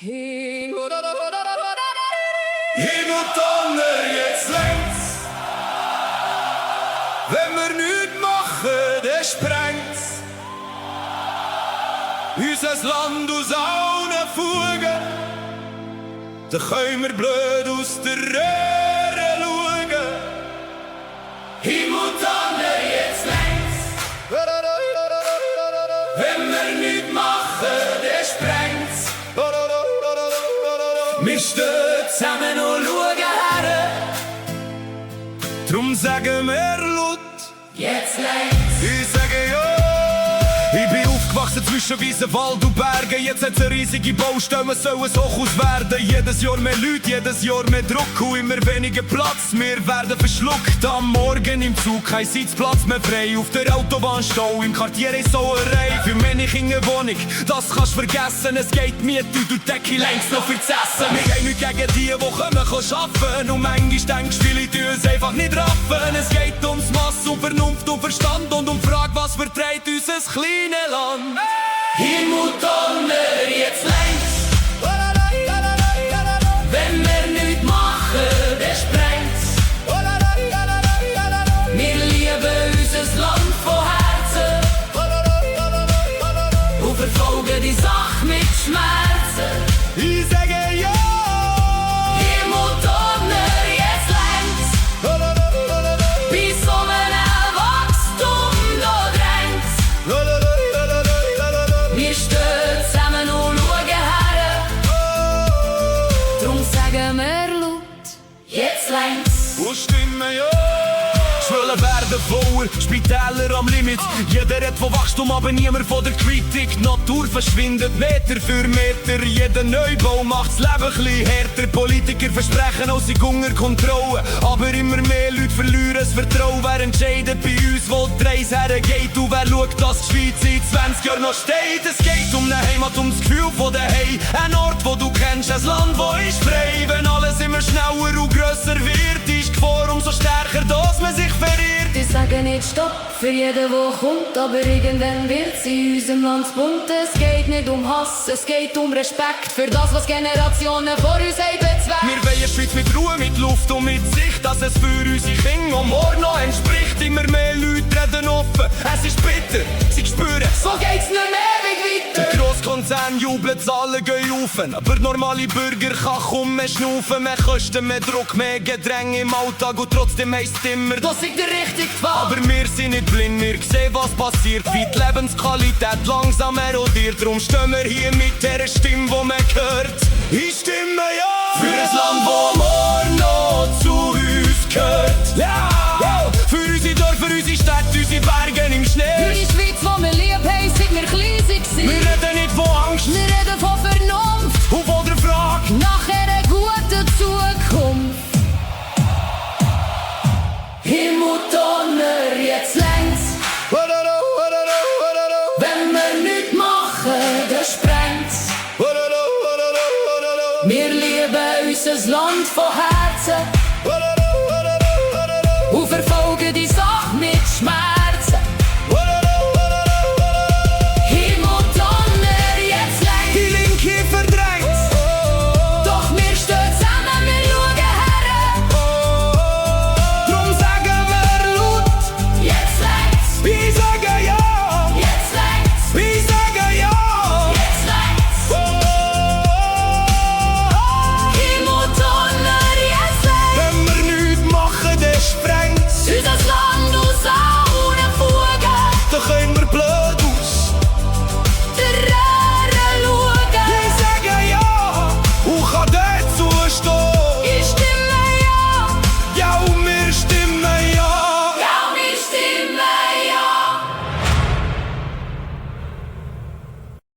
Himmel und Donner, jetzt längt's. Wenn wir nichts machen, dann sprengt's unser Land aus allen Fugen. Dann können wir blöd aus der Röhre schauen. Himmel und Donner, jetzt längt's. Wenn wir nichts machen, dann sprengt's. Wir stehen zusammen und schauen her. Drum sagen wir laut, jetzt längt's. Ich sage ja. Ich bin aufgewachsen zwischen Wiesen, Wald und Bergen. Jetzt hat's eine riesige Baustelle, wir sollen ein Hochhaus werden. Jedes Jahr mehr Leute, jedes Jahr mehr Druck und immer weniger Platz. Wir werden verschluckt. Am Morgen im Zug, kein Sitzplatz mehr frei. Auf der Autobahn Stau, im Quartier ist Sauerei. Für mich in eine Wohnung, das kannst vergessen. Es geht Miete und durch Decke längst noch fürs Essen. Wir gehen nicht gegen die kommen arbeiten. Und manchmal denkst du, viele tun es einfach nicht raffen. Es geht ums Mass, um Vernunft und Verstand und um die Frage, was verträgt unser kleines Land. Himmel und Donner, jetzt längt's. Wenn wir nichts machen, dann sprengt's. Wir lieben unser Land von Herzen und verfolgen die Sache mit Schmerzen. Ich sage ja. Himmel und Donner, jetzt längt's. Bis um ein Wachstum da drängt's. Wir stehen zusammen und schauen her. Drum sagen wir laut, jetzt längt's. Und stimmen ja. Schulen werden voller, Spitäler am Limit. Jeder redet von Wachstum, aber niemand von der Kritik. Die Natur verschwindet Meter für Meter. Jeder Neubau macht's Leben ein bisschen härter. Politiker versprechen aus sich unter Kontrolle, aber immer mehr Leute verlieren das Vertrauen. Wer entscheidet bei uns, wo die Reise hergeht? Und wer schaut, dass die Schweiz in 20 Jahren noch steht? Es geht um eine Heimat, um das Gefühl von daheim. Ein Ort, wo du kennst, ein Land, wo ist frei. Wenn alles immer schneller und grösser wird, ist die Gefahr umso stärker, dass man sich verirrt. Die sagen nicht Stopp für jeden, der kommt, aber irgendwann wird's in unserem Land bunt. Es geht nicht um Hass, es geht um Respekt für das, was Generationen vor uns haben bezweckt. Wir wollen eine Schweiz mit Ruhe, mit Luft und mit Sicht, dass es für unsere Kinder und morgen noch entspricht. Immer mehr Leute reden offen, es ist bitter, sie spüren, So geht's nicht mehr ewig weiter. der Grosskonzern jubelt, Zahlen gehen auf. Aber normale Bürger kann kaum mehr schnaufen. Mehr Kosten, mehr Druck, mehr Gedränge im Alltag und trotzdem heisst es immer, Das ist der richtige Fall. aber wir sind nicht blind, wir sehen, was passiert. Wie die Lebensqualität langsam erodiert. Darum stehen wir hier mit der Stimme, die man hört. Ich stimme ja für ein Land, wo morgen noch zu uns gehört. Ja! Für unsere Dörfer, unsere Städte, unsere Berge im Für Schnee. die Schweiz, die wir lieb haben, seit wir klein Wir waren. reden nicht von Angst Wir reden von Vernunft, und von der Frage. nach einer guten Zukunft. Himmel und Donner, jetzt längt's. Wenn wir nichts machen, dann sprengt's. Wir lieben unser Land von Herzen